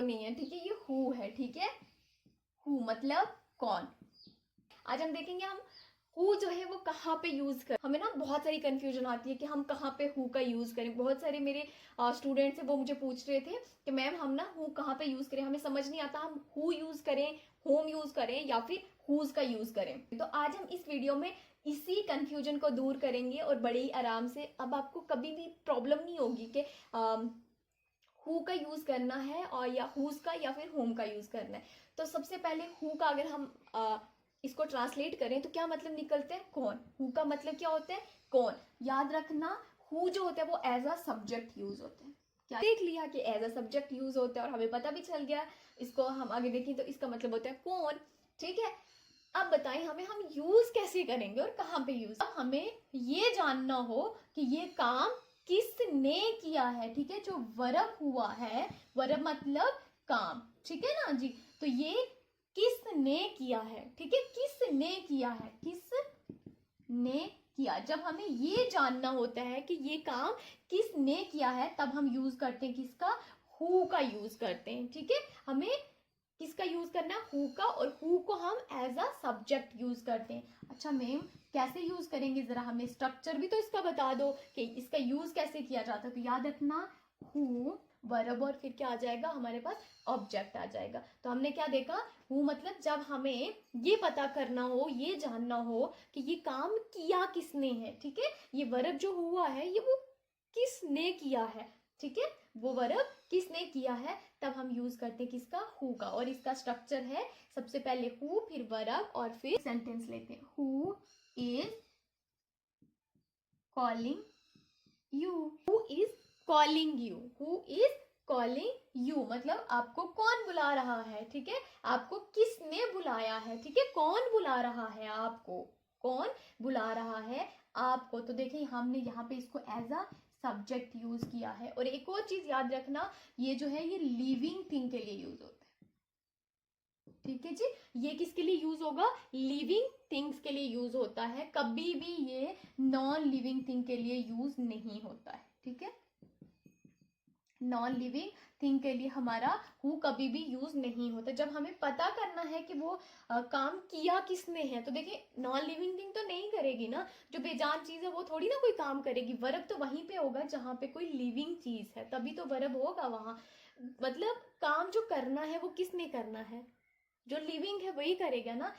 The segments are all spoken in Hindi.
नहीं है, ठीक है, ये हु है, ठीक है। हु मतलब कौन। आज हम देखेंगे हम हु जो है वो कहाँ पे यूज कर, हमें ना बहुत सारी कंफ्यूजन आती है कि हम कहाँ पे हु का यूज करें। बहुत सारे मेरे स्टूडेंट्स हैं वो मुझे पूछ रहे थे कि मैम हम ना हु कहाँ पे यूज करें, हमें समझ नहीं आता हम हु यूज करें, होम यूज करें या फिर हुज का यूज करें। तो आज हम इस वीडियो में इसी कंफ्यूजन को दूर करेंगे और बड़े ही आराम से अब आपको कभी भी प्रॉब्लम नहीं होगी कि हु का यूज करना है और या हुज का या फिर होम का यूज करना है। तो सबसे पहले हु का अगर हम इसको ट्रांसलेट करें तो क्या मतलब निकलते हैं, कौन। हु का मतलब क्या होता है, कौन। याद रखना हु जो होता है वो एज अ सब्जेक्ट यूज होता है। क्या देख लिया कि एज अ सब्जेक्ट यूज होता है और हमें पता भी चल गया। इसको हम आगे देखें तो इसका मतलब होता है कौन, ठीक है। अब बताएं हमें हम यूज कैसे करेंगे और कहाँ पे यूज। अब हमें ये जानना हो कि ये काम किसने किया है, ठीक है। जो वर्ब हुआ है, वर्ब मतलब काम, ठीक है ना जी। तो ये किसने किया है, ठीक है, किसने किया है, किसने किया। जब हमें ये जानना होता है कि ये काम किसने किया है तब हम यूज करते हैं किसका, हु का यूज करते हैं, ठीक है। हमें किसका यूज करना है, हु का, और हु को हम एज अ सब्जेक्ट यूज करते हैं। अच्छा मैम कैसे यूज करेंगे, जरा हमें स्ट्रक्चर भी तो इसका बता दो कि इसका यूज कैसे किया जाता है। तो याद रखना हु वर्ब और फिर क्या आ जाएगा हमारे पास, ऑब्जेक्ट आ जाएगा। तो हमने क्या देखा, हु मतलब जब हमें ये पता करना हो, ये जानना हो कि ये काम किया किसने है, ठीक है। ये वर्ब जो हुआ है ये वो किसने किया है, ठीक है, वो वर्ब किसने किया है, तब हम यूज करते हैं किसका, हु का। और इसका स्ट्रक्चर है सबसे पहले हु, फिर वर्ब और फिर सेंटेंस लेते हैं। Who is calling you, who is calling you, who is calling you मतलब आपको कौन बुला रहा है, ठीक है। आपको किसने बुलाया है, ठीक है, कौन बुला रहा है आपको, कौन बुला रहा है आपको। तो देखिए हमने यहाँ पे इसको एज अ सब्जेक्ट यूज किया है। और एक और चीज याद रखना, ये जो है ये लिविंग थिंग के लिए यूज होता है, ठीक है जी। ये किसके लिए यूज होगा, लिविंग थिंग्स के लिए यूज होता है, कभी भी ये नॉन लिविंग थिंग के लिए यूज नहीं होता है, ठीक है। नॉन लिविंग थिंग के लिए हमारा हु कभी भी यूज नहीं होता। जब हमें पता करना है कि वो काम किया किसने है, तो देखिए नॉन लिविंग थिंग तो नहीं करेगी ना, जो बेजान चीज है वो थोड़ी ना कोई काम करेगी। वर्ब तो वहीं पे होगा जहां पे कोई लिविंग चीज है, तभी तो वर्ब होगा वहां। मतलब काम जो करना है वो किसने करना है, जो लिविंग है वही करेगा ना।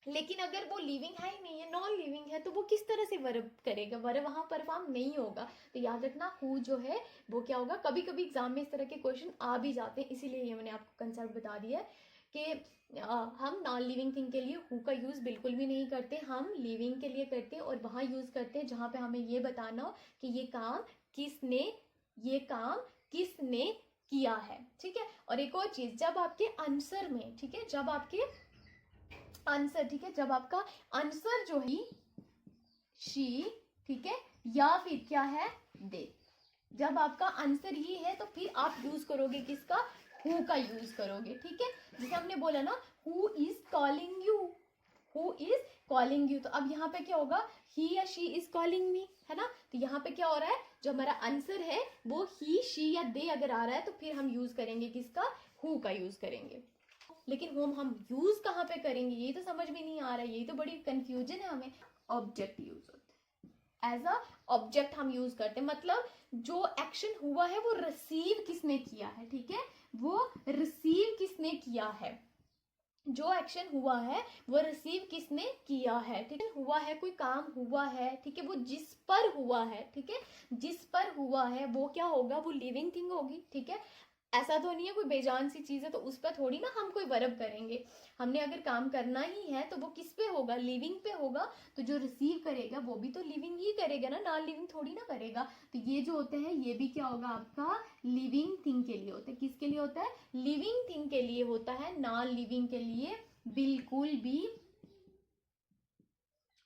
लेकिन अगर वो लिविंग है ही नहीं है, नॉन लिविंग है, तो वो किस तरह से वर्ब करेगा, वर्ब वहां परफॉर्म नहीं होगा। तो याद रखना हु जो है वो क्या होगा, कभी कभी एग्जाम में इस तरह के क्वेश्चन आ भी जाते हैं, इसीलिए ये मैंने आपको कंसेप्ट बता दिया है कि हम नॉन लिविंग थिंग के लिए हु का यूज बिल्कुल भी नहीं करते, हम लिविंग के लिए करते हैं और वहां यूज करते हैं जहां पे हमें ये बताना हो कि ये काम किसने, ये काम किसने किया है, ठीक है। और एक और चीज, जब आपके आंसर में, ठीक है, जब आपके आंसर, ठीक है, जब आपका आंसर जो है शी, ठीक है, या फिर क्या है दे, जब आपका आंसर ये है तो फिर आप यूज करोगे किसका, हु का यूज करोगे, ठीक है। जैसे हमने बोला ना who is calling you, who is calling you, तो अब यहाँ पे क्या होगा, ही या शी इज कॉलिंग मी, है ना। तो यहाँ पे क्या हो रहा है, जो हमारा आंसर है वो ही शी या दे अगर आ रहा है तो फिर हम यूज करेंगे किसका, हु का यूज करेंगे। लेकिन हम यूज कहाँ पे करेंगे ये तो समझ में नहीं आ रहा है, यही तो बड़ी कंफ्यूजन है हमें। ऑब्जेक्ट यूज होता है, एज अ ऑब्जेक्ट हम यूज करते हैं, मतलब जो एक्शन हुआ है वो रिसीव किसने किया है, ठीक है, वो रिसीव किसने किया है, जो एक्शन हुआ है वो रिसीव किसने किया है, ठीक है। हुआ है, कोई काम हुआ है, ठीक है, वो जिस पर हुआ है, ठीक है, जिस पर हुआ है वो क्या होगा, वो लिविंग थिंग होगी, ठीक है। ऐसा तो नहीं है कोई बेजान सी चीज है तो उस पर थोड़ी ना हम कोई वर्ब करेंगे। हमने अगर काम करना ही है तो वो किस पे होगा, लिविंग पे होगा। तो जो रिसीव करेगा वो भी तो लिविंग ही करेगा ना, नॉन लिविंग थोड़ी ना करेगा। तो ये जो होते हैं ये भी क्या होगा आपका, लिविंग थिंग के लिए होता है। किसके लिए होता है, लिविंग थिंग के लिए होता है, नॉन लिविंग के लिए बिल्कुल भी,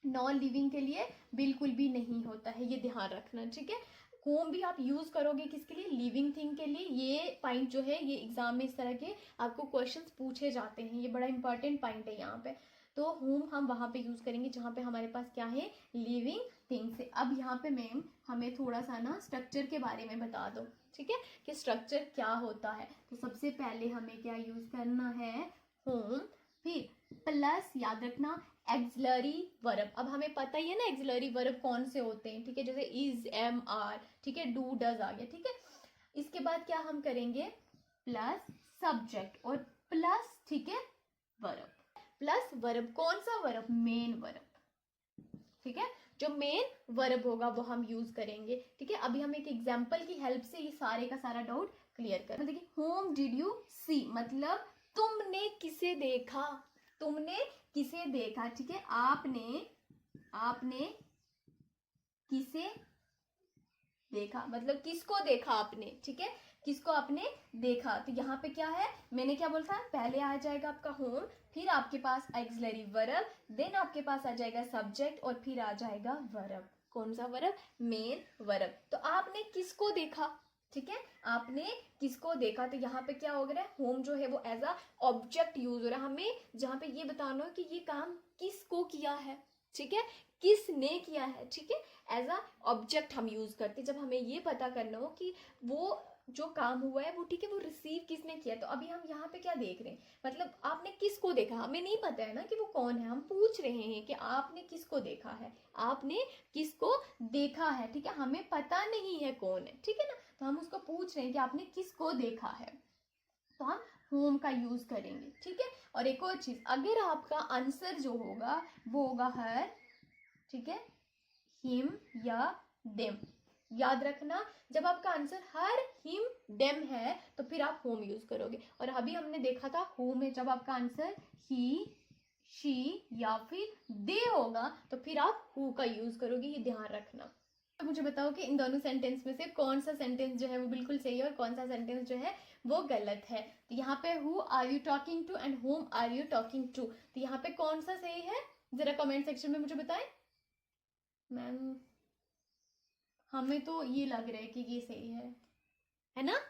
नॉन लिविंग के लिए बिल्कुल भी नहीं होता है, ये ध्यान रखना, ठीक है। होम भी आप यूज करोगे किसके लिए, लिविंग थिंग के लिए। ये पॉइंट जो है ये एग्जाम में इस तरह के आपको क्वेश्चंस पूछे जाते हैं, ये बड़ा इंपॉर्टेंट पॉइंट है यहाँ पे। तो होम हम वहां पे यूज करेंगे जहां पे हमारे पास क्या है, लिविंग थिंग से। अब यहाँ पे मैम हमें थोड़ा सा ना स्ट्रक्चर के बारे में बता दो। ठीक है, कि स्ट्रक्चर क्या होता है। तो सबसे पहले हमें क्या यूज करना है, होम, फिर प्लस याद रखना एक्सिलरी वर्ब। अब हमें पता ही है ना एक्सिलरी वर्ब कौन से होते हैं, ठीक है, जैसे इज, एम, आर, ठीक है, डू, डज आ गया, ठीक है। इसके बाद क्या हम करेंगे, प्लस सब्जेक्ट और प्लस, ठीक है, वर्ब, प्लस वर्ब, कौन सा वर्ब, मेन वर्ब, ठीक है, जो मेन वर्ब होगा वो हम यूज करेंगे, ठीक है। अभी हम एक एग्जांपल की हेल्प से ये सारे का सारा डाउट क्लियर कर। देखिए, होम डिड यू सी, मतलब तुमने किसे देखा, तुमने किसे देखा, ठीक है, आपने किसे देखा, मतलब किसको देखा आपने, ठीक है, किसको आपने देखा। तो यहाँ पे क्या है, मैंने क्या बोला था, पहले आ जाएगा आपका होम, फिर आपके पास एक्सिलरी वर्ब, देन आपके पास आ जाएगा सब्जेक्ट और फिर आ जाएगा वर्ब। कौन सा वर्ब, मेन वर्ब। तो आपने किसको देखा, ठीक है, आपने किसको देखा। तो यहाँ पे क्या हो गया, होम जो है वो एज अ ऑब्जेक्ट यूज हो रहा है, हमें जहाँ पे ये बताना हो कि ये काम किसको किया है, ठीक है, किसने किया है, ठीक है, एज अ ऑब्जेक्ट हम यूज करते हैं जब हमें ये पता करना हो कि वो जो काम हुआ है वो, ठीक है, वो रिसीव किसने किया। तो अभी हम यहाँ पे क्या देख रहे हैं, मतलब आपने किसको देखा, हमें नहीं पता है ना कि वो कौन है, हम पूछ रहे हैं कि आपने किसको देखा है, आपने किसको देखा है, ठीक है, हमें पता नहीं है कौन है, ठीक है ना, तो हम उसको पूछ रहे हैं कि आपने किसको देखा है, तो हम होम का यूज करेंगे, ठीक है। और एक और चीज, अगर आपका आंसर जो होगा वो होगा हर, ठीक है, हिम या देम, याद रखना जब आपका आंसर हर, हिम, देम है तो फिर आप होम यूज करोगे। और अभी हमने देखा था होम है जब आपका आंसर ही, शी या फिर दे होगा तो फिर आप हु का यूज करोगे, ये ध्यान रखना। तो मुझे बताओ कि इन दोनों सेंटेंस में से कौन सा सेंटेंस जो है वो बिल्कुल सही है और कौन सा सेंटेंस जो है वो गलत है। तो यहाँ पे who are you talking to and whom are you talking to, तो यहाँ पे कौन सा सही है, जरा कमेंट सेक्शन में मुझे बताएं। मैम हमें तो ये लग रहा है कि ये सही है ना,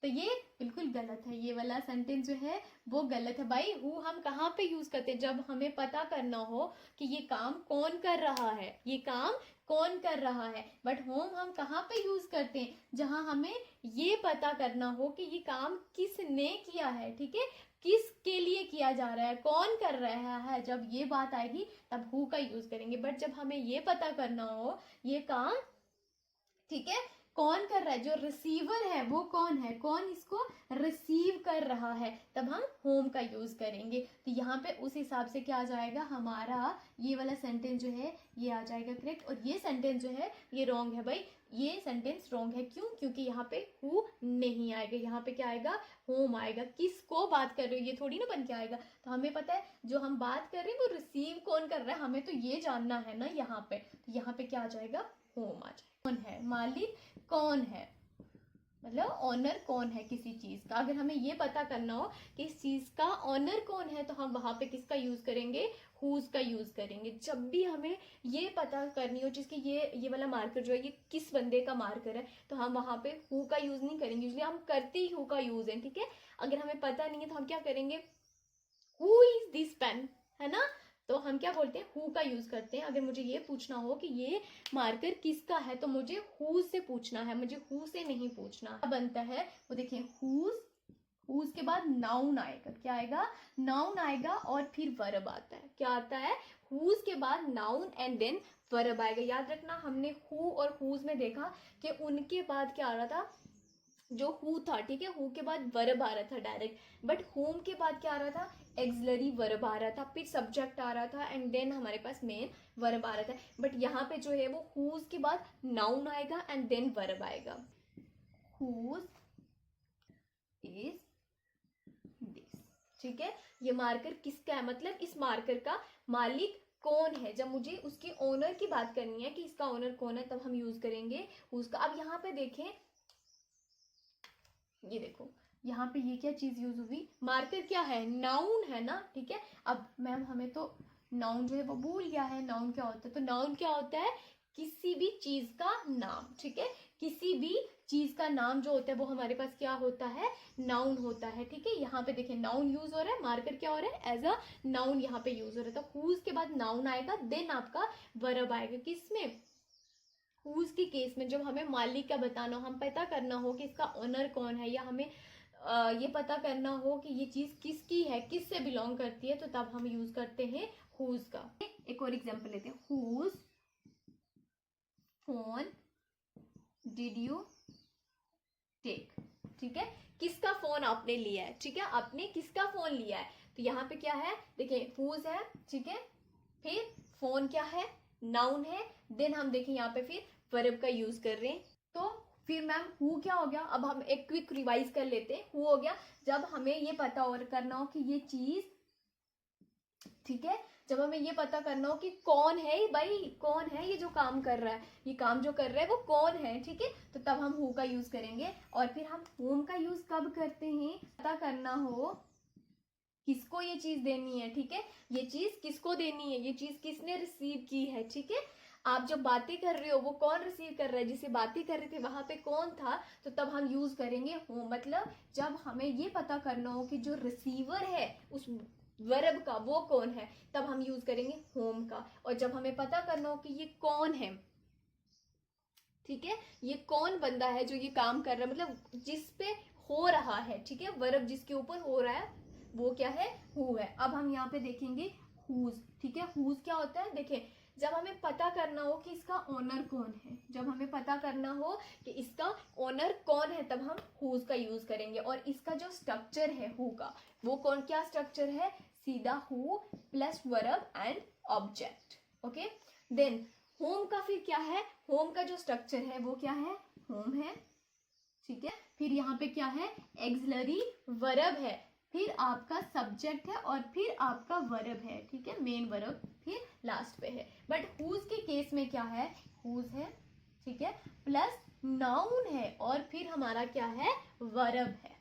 तो ये बिल्कुल गलत है, ये वाला सेंटेंस जो है वो गलत है भाई। हु हम कहाँ पे यूज करते हैं, जब हमें पता करना हो कि ये काम कौन कर रहा है, ये काम कौन कर रहा है। बट होम हम कहाँ पे यूज करते हैं, जहां हमें ये पता करना हो कि ये काम किसने किया है, ठीक है, किसके लिए किया जा रहा है, कौन कर रहा है, जब ये बात आएगी तब हु का यूज करेंगे। बट जब हमें ये पता करना हो ये काम, ठीक है, कौन कर रहा है, जो रिसीवर है वो कौन है, कौन इसको रिसीव कर रहा है, तब हम होम का यूज करेंगे। तो यहाँ पे उस हिसाब से क्या आ जाएगा, हमारा ये वाला सेंटेंस जो है ये आ जाएगा करेक्ट, और ये सेंटेंस जो है ये रॉन्ग है भाई, ये सेंटेंस रॉन्ग है। क्यों, क्योंकि यहाँ पे हु नहीं आएगा, यहाँ पे क्या आएगा, होम आएगा। किसको बात कर रहे हो ये थोड़ी ना बन के आएगा, तो हमें पता है जो हम बात कर रहे हैं वो रिसीव कौन कर रहा है, हमें तो ये जानना है ना यहाँ पे, तो यहाँ पे क्या आ जाएगा, होम आ जाएगा। कौन है मालिक, कौन है, मतलब ऑनर कौन है किसी चीज का। अगर हमें ये पता करना हो कि इस चीज का ऑनर कौन है तो हम वहां पे किसका यूज करेंगे, हुज का यूज करेंगे। जब भी हमें ये पता करनी हो जिसकी ये वाला मार्कर जो है ये किस बंदे का मार्कर है, तो हम वहां पे हु का यूज नहीं करेंगे, यूजली हम करते ही हु का यूज है, ठीक है। अगर हमें पता नहीं है तो हम क्या करेंगे, हु इज दिस पेन, है ना, तो हम क्या बोलते हैं, हु का यूज करते हैं। अगर मुझे ये पूछना हो कि ये मार्कर किसका है तो मुझे हु से पूछना है, मुझे हु से नहीं पूछना बनता है। वो देखिए हुज, हुज के बाद नाउन आएगा, क्या आएगा, नाउन आएगा और फिर वर्ब आता है, क्या आता है, हुज के बाद नाउन एंड देन वर्ब आएगा। याद रखना हमने हु और हुज में देखा कि उनके बाद क्या आ रहा था, जो हु था, ठीक है, हु के बाद वर्ब आ रहा था डायरेक्ट, बट होम के बाद क्या आ रहा था, एक्सिलरी वर्ब आ रहा था, फिर सब्जेक्ट आ रहा था एंड देन हमारे पास मेन वर्ब आ रहा था। बट यहाँ पे जो है वो हुज के बाद नाउन आएगा एंड देन वर्ब आएगा। हुज इज दिस, ठीक है, ये मार्कर किसका है, मतलब इस मार्कर का मालिक कौन है। जब मुझे उसके ओनर की बात करनी है कि इसका ओनर कौन है तब हम यूज करेंगे उसका। अब यहाँ पे देखें, ये देखो यहाँ पे ये क्या चीज यूज हुई, मार्कर क्या है, नाउन है ना, ठीक है। अब मैम हमें तो नाउन जो है वो भूल गया है, नाउन क्या होता है, तो नाउन क्या होता है, किसी भी चीज का नाम, ठीक है, किसी भी चीज का नाम जो होता है वो हमारे पास क्या होता है, नाउन होता है, ठीक है। यहाँ पे देखिए नाउन यूज हो रहा है, मार्कर क्या हो रहा है, एज अ नाउन यहाँ पे यूज हो रहा है। तो हुज के बाद नाउन आएगा देन आपका वर्ब आएगा, किसमें, हुज के केस में जब हमें मालिक का बताना हो, हम पता करना हो कि इसका ओनर कौन है, या हमें ये पता करना हो कि ये चीज किसकी है, किस से बिलोंग करती है, तो तब हम यूज करते हैं हुज का। एक और एग्जांपल लेते हैं, whose phone did you take. ठीक है, किसका फोन आपने लिया है, ठीक है, आपने किसका फोन लिया है। तो यहाँ पे क्या है, देखिए हुज है, ठीक है, फिर फोन क्या है, नाउन है, देन हम देखें यहाँ पे फिर वर्ब का यूज कर रहे हैं। तो फिर मैम हु क्या हो गया, अब हम एक क्विक रिवाइज कर लेते हैं। हु हो गया जब हमें ये पता और करना हो कि ये चीज, ठीक है, जब हमें ये पता करना हो कि कौन है भाई, कौन है ये जो काम कर रहा है, ये काम जो कर रहा है वो कौन है, ठीक है, तो तब हम हु का यूज करेंगे। और फिर हम होम का यूज कब करते हैं, पता करना हो किसको ये चीज देनी है, ठीक है, ये चीज किसको देनी है, ये चीज किसने रिसीव की है, ठीक है। आप जब बातें कर रहे हो वो कौन रिसीव कर रहा है, जिसे बातें कर रहे थे वहां पे कौन था, तो तब हम यूज करेंगे हो। मतलब जब हमें ये पता करना हो कि जो रिसीवर है उस वर्ब का वो कौन है, तब हम यूज करेंगे होम का। और जब हमें पता करना हो कि ये कौन है, ठीक है, ये कौन बंदा है जो ये काम कर रहा है, मतलब जिस पे हो रहा है, ठीक है, वर्ब जिसके ऊपर हो रहा है वो क्या है, हु है। अब हम यहाँ पे देखेंगे हुज, ठीक है, हुज क्या होता है, देखिए जब हमें पता करना हो कि इसका ओनर कौन है, जब हमें पता करना हो कि इसका ओनर कौन है, तब हम हुज का यूज करेंगे। और इसका जो स्ट्रक्चर है हु का, वो कौन, क्या स्ट्रक्चर है, सीधा who plus verb and object. Okay, then whom का फिर क्या है, होम का जो स्ट्रक्चर है वो क्या है, होम है, ठीक है, फिर यहाँ पे क्या है, एक्सिलरी वर्ब है, फिर आपका सब्जेक्ट है, और फिर आपका वर्ब है, ठीक है, मेन वर्ब फिर लास्ट पे है। बट हुज के केस में क्या है, हुज है, ठीक है, प्लस नाउन है, और फिर हमारा क्या है, वर्ब है।